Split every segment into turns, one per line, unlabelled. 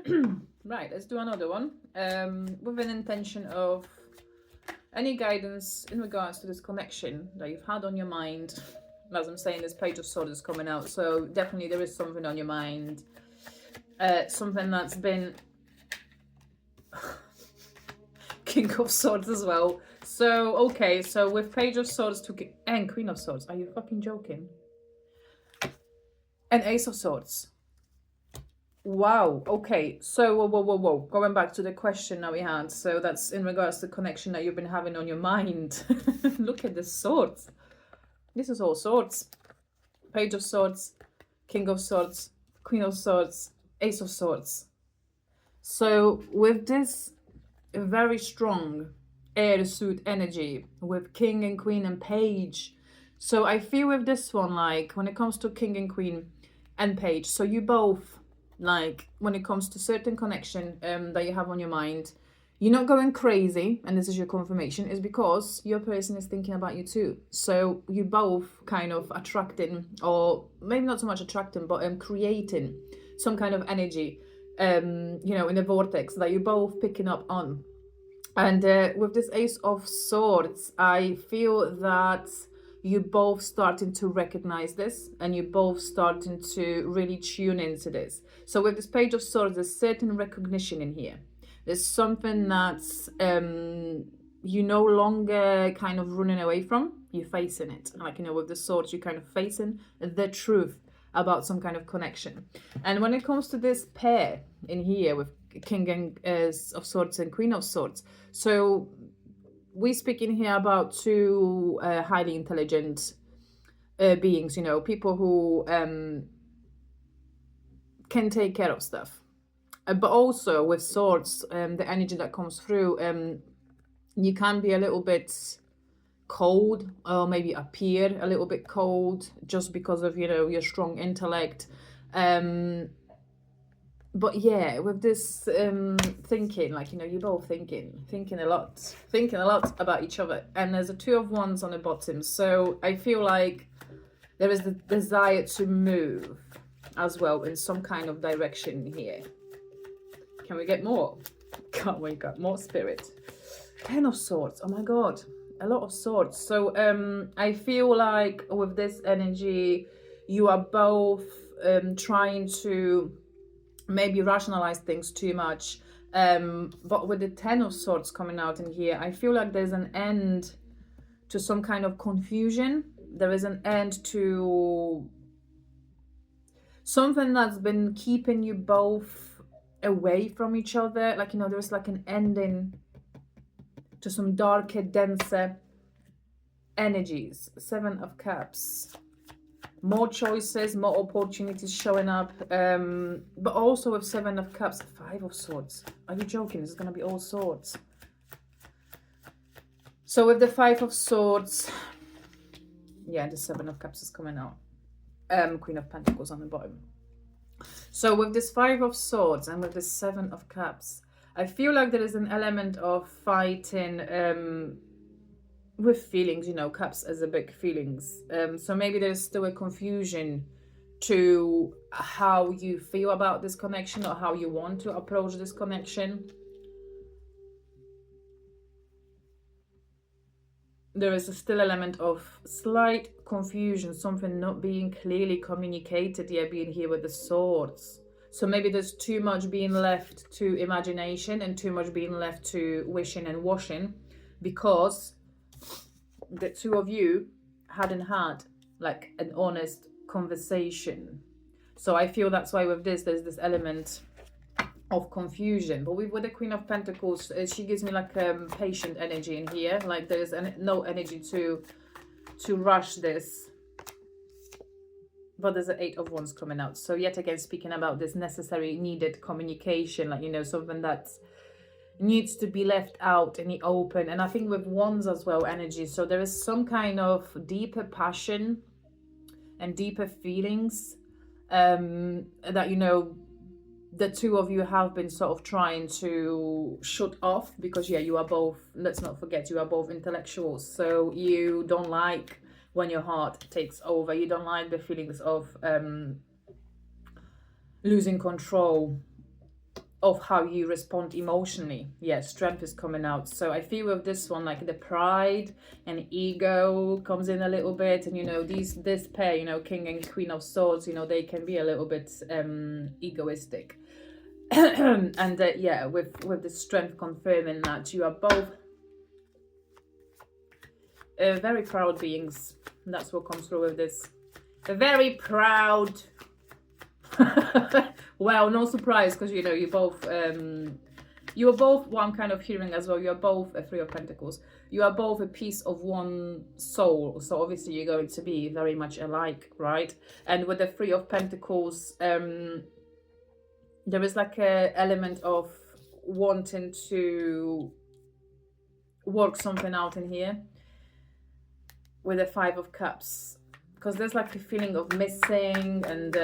Right, let's do another one. With an intention of any guidance in regards to this connection that you've had on your mind. As I'm saying, this Page of Swords is coming out, so definitely there is something on your mind. Something that's been King of Swords as well. So, okay, so with Page of Swords to and Queen of Swords. Are you fucking joking? And Ace of Swords. Wow, okay, so whoa. Going back to the question that we had. So that's in regards to the connection that you've been having on your mind. Look at the swords. This is all swords. Page of Swords, King of Swords, Queen of Swords, Ace of Swords. So with this very strong air suit energy with King and Queen and Page. So I feel with this one, like when it comes to King and Queen and Page, so you both, like when it comes to certain connection that you have on your mind, you're not going crazy, and this is your confirmation, is because your person is thinking about you too. So you both kind of attracting, or maybe not so much attracting, but creating some kind of energy, you know, in the vortex that you're both picking up on. And with this Ace of Swords, I feel that you're both starting to recognize this, and you're both starting to really tune into this. So with this Page of Swords, there's certain recognition in here. There's something that's you no longer kind of running away from, you're facing it. Like, you know, with the swords, you're kind of facing the truth about some kind of connection. And when it comes to this pair in here with King and, of Swords and Queen of Swords, so we speak in here about two highly intelligent beings, you know, people who can take care of stuff. But also with swords, the energy that comes through, you can be a little bit cold, or maybe appear a little bit cold just because of, you know, your strong intellect. But yeah, with this thinking, like, you know, you're both thinking a lot about each other. And there's a Two of Wands on the bottom. So I feel like there is the desire to move as well in some kind of direction here. Can we get more? Can't we got more spirit? Ten of Swords. Oh my God. A lot of swords. So I feel like with this energy, you are both trying to maybe rationalize things too much. But with the Ten of Swords coming out in here, I feel like there's an end to some kind of confusion. There is an end to something that's been keeping you both away from each other. Like, you know, there's like an ending to some darker, denser energies. Seven of Cups. More choices, more opportunities showing up. But also with Seven of Cups, Five of Swords. Are you joking? This is going to be all swords. So with the Five of Swords, yeah, the Seven of Cups is coming out. Queen of Pentacles on the bottom. So with this Five of Swords and with this Seven of Cups, I feel like there is an element of fighting with feelings, you know, cups as a big feelings. So maybe there's still a confusion to how you feel about this connection or how you want to approach this connection. There is a still element of slight confusion, something not being clearly communicated yet, being here with the swords. So maybe there's too much being left to imagination and too much being left to wishing and washing, because the two of you hadn't had like an honest conversation. So I feel that's why with this, there's this element of confusion. But with the Queen of Pentacles, she gives me like patient energy in here. Like there's no energy to rush this. But there's an Eight of Wands coming out. So yet again, speaking about this necessary, needed communication, like, you know, something that needs to be left out in the open. And I think with Wands as well, energy. So there is some kind of deeper passion and deeper feelings that, you know, the two of you have been sort of trying to shut off, because yeah, you are both, let's not forget, you are both intellectuals. So you don't like when your heart takes over. You don't like the feelings of losing control of how you respond emotionally. Yeah, strength is coming out. So I feel with this one, like the pride and ego comes in a little bit, and you know, this pair, you know, King and Queen of Swords, you know, they can be a little bit egoistic. And yeah, with the strength confirming that you are both very proud beings. That's what comes through with this. Very proud. Well, no surprise, because you know you're both what I'm kind of hearing as well, you're both a Three of Pentacles. You are both a piece of one soul, so obviously you're going to be very much alike, right? And with the Three of Pentacles, there is like a element of wanting to work something out in here with the Five of Cups, because there's like a feeling of missing and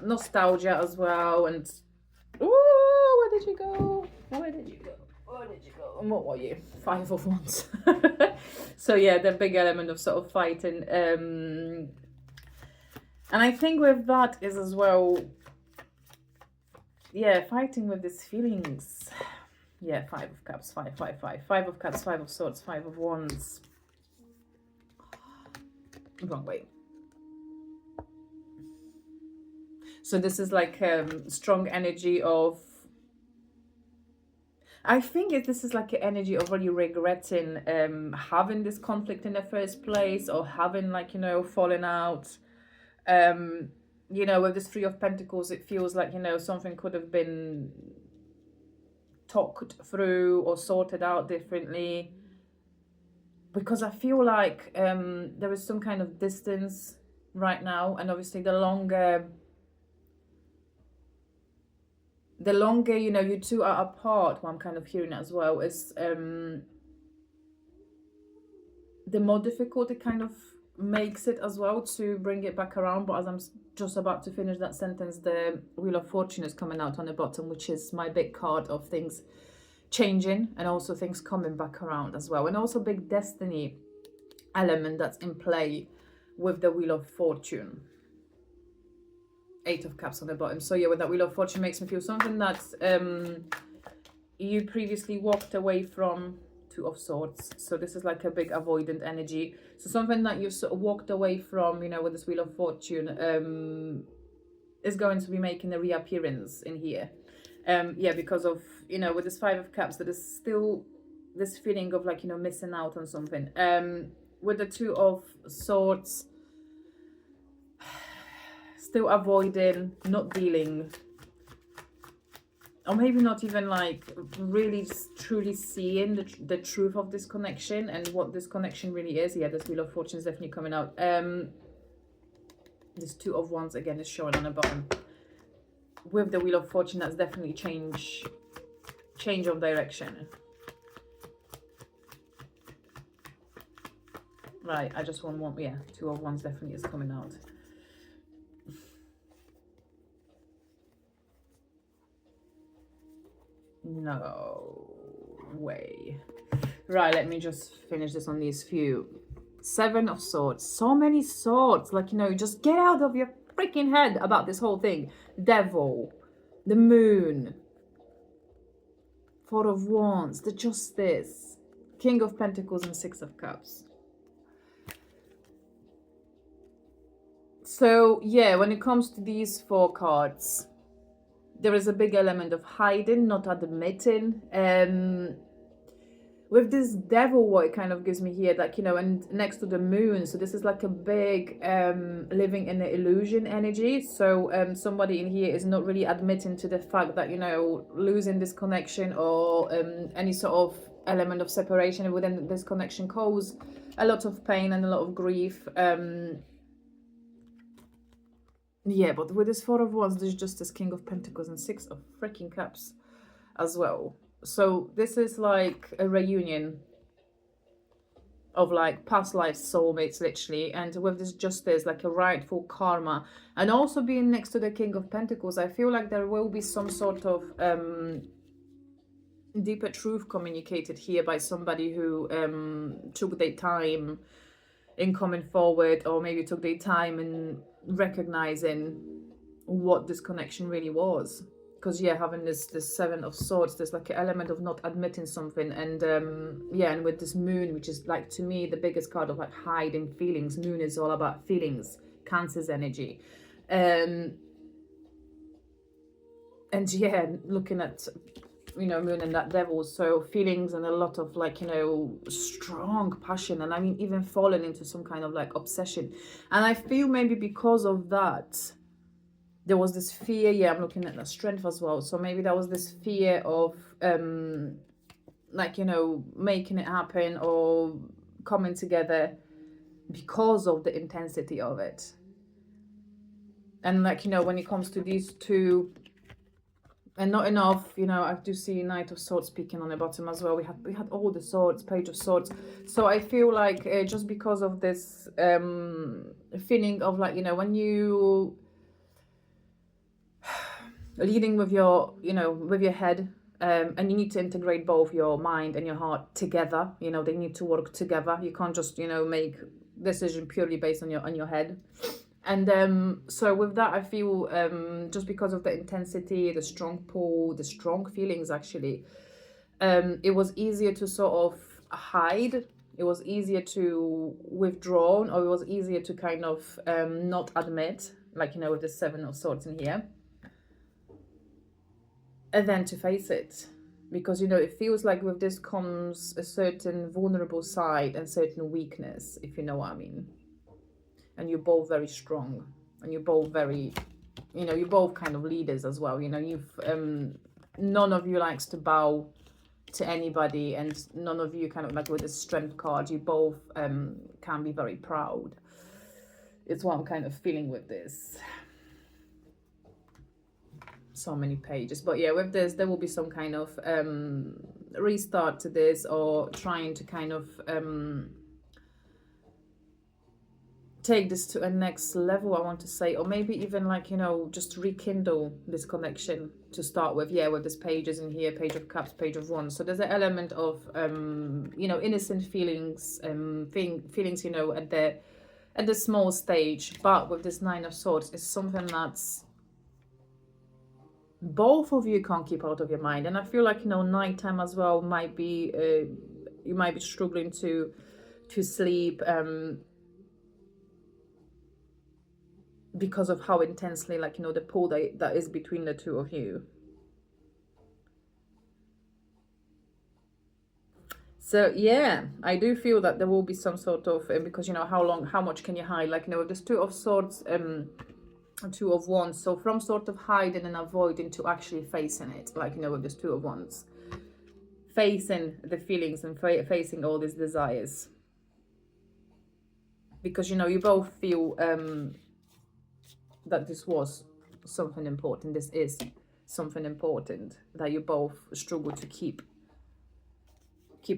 nostalgia as well. And ooh, where did you go? Where did you go? Where did you go? And what were you? Five of Wands. So yeah, the big element of sort of fighting. And I think with that is as well, yeah, fighting with these feelings. Yeah, Five of Cups, five. Five of Cups, Five of Swords, Five of Wands. Wrong way. So this is like strong energy of, I think this is like an energy of really regretting having this conflict in the first place, or having, like, you know, fallen out. You know, with this Three of Pentacles, it feels like, you know, something could have been talked through or sorted out differently. Because I feel like there is some kind of distance right now, and obviously the longer you know you two are apart, what I'm kind of hearing as well is the more difficult it kind of makes it as well to bring it back around. But as I'm just about to finish that sentence, the Wheel of Fortune is coming out on the bottom, which is my big card of things changing and also things coming back around as well, and also big destiny element that's in play with the Wheel of Fortune. Eight of Cups on the bottom. So yeah, with that Wheel of Fortune makes me feel something that you previously walked away from. Two of Swords. So this is like a big avoidant energy. So something that you sort of walked away from, you know, with this Wheel of Fortune is going to be making a reappearance in here. Yeah, because of, you know, with this Five of Cups, there is still this feeling of, like, you know, missing out on something. With the Two of Swords, still avoiding, not dealing, or maybe not even like really truly seeing the truth of this connection and what this connection really is. Yeah, this Wheel of Fortune is definitely coming out. This Two of Wands again is showing on the bottom. With the Wheel of Fortune, that's definitely change of direction. Right, I just want one. Yeah, Two of Wands definitely is coming out. No way. Right, let me just finish this on these few. Seven of Swords. So many swords. Like, you know, just get out of your freaking head about this whole thing. Devil. The Moon. Four of Wands. The Justice. King of Pentacles and Six of Cups. So, yeah, when it comes to these four cards, there is a big element of hiding, not admitting. With this Devil, what it kind of gives me here, like, you know, and next to the Moon, so this is like a big living in the illusion energy. So somebody in here is not really admitting to the fact that, you know, losing this connection or any sort of element of separation within this connection cause a lot of pain and a lot of grief. Yeah, but with this Four of Wands, there's just this King of Pentacles and Six of freaking Cups as well. So this is like a reunion of like past life soulmates, literally. And with this Justice, like a rightful karma. And also being next to the King of Pentacles, I feel like there will be some sort of deeper truth communicated here by somebody who took their time in coming forward, or maybe took their time in recognizing what this connection really was. because yeah, having this Seven of Swords, there's like an element of not admitting something, and yeah, and with this Moon, which is like to me the biggest card of like hiding feelings. Moon is all about feelings, Cancer's energy, and yeah, looking at, you know, Moon and that Devil, so feelings and a lot of like, you know, strong passion, and I mean even falling into some kind of like obsession. And I feel maybe because of that there was this fear. Yeah, I'm looking at the Strength as well, so maybe there was this fear of like, you know, making it happen or coming together because of the intensity of it. And like, you know, when it comes to these two, and not enough, you know, I do see Knight of Swords speaking on the bottom as well. We had all the swords, Page of Swords. So I feel like just because of this feeling of like, you know, when you leading with your, you know, with your head, and you need to integrate both your mind and your heart together. You know, they need to work together. You can't just, you know, make decision purely based on your head. And so with that, I feel just because of the intensity, the strong pull, the strong feelings, actually, it was easier to sort of hide. It was easier to withdraw, or it was easier to kind of not admit, like, you know, with the Seven of Swords in here, and then to face it. Because, you know, it feels like with this comes a certain vulnerable side and certain weakness, if you know what I mean. And you're both very strong, and you're both very, you know, you're both kind of leaders as well. You know, you've none of you likes to bow to anybody, and none of you kind of like with the Strength card, you both can be very proud. It's what I'm kind of feeling with this. So many pages, but yeah, with this there will be some kind of restart to this, or trying to kind of take this to a next level, I want to say, or maybe even like, you know, just rekindle this connection to start with. Yeah, with this Pages in here, Page of Cups, Page of Wands. So there's an element of you know, innocent feelings, feelings, you know, at the small stage. But with this Nine of Swords, it's something that's both of you can't keep out of your mind. And I feel like, you know, nighttime as well might be you might be struggling to sleep, because of how intensely, like, you know, the pull that is between the two of you. So yeah, I do feel that there will be some sort of because, you know, how much can you hide, like, you know, with this Two of Swords, Two of Wands, so from sort of hiding and avoiding to actually facing it, like, you know, with this Two of Wands, facing the feelings and facing all these desires, because, you know, you both feel that this was something important. This is something important that you both struggle to keep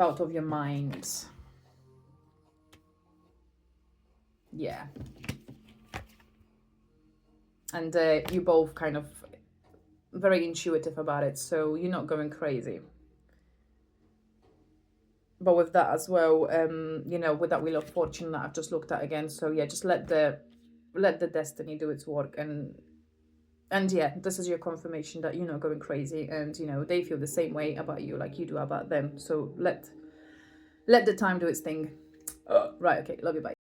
out of your minds. Yeah. And you both kind of very intuitive about it, so you're not going crazy. But with that as well, you know, with that Wheel of Fortune that I've just looked at again, so yeah, just let the destiny do its work, and yeah, this is your confirmation that you're not going crazy, and, you know, they feel the same way about you like you do about them. So let the time do its thing. Right, okay, love you, bye.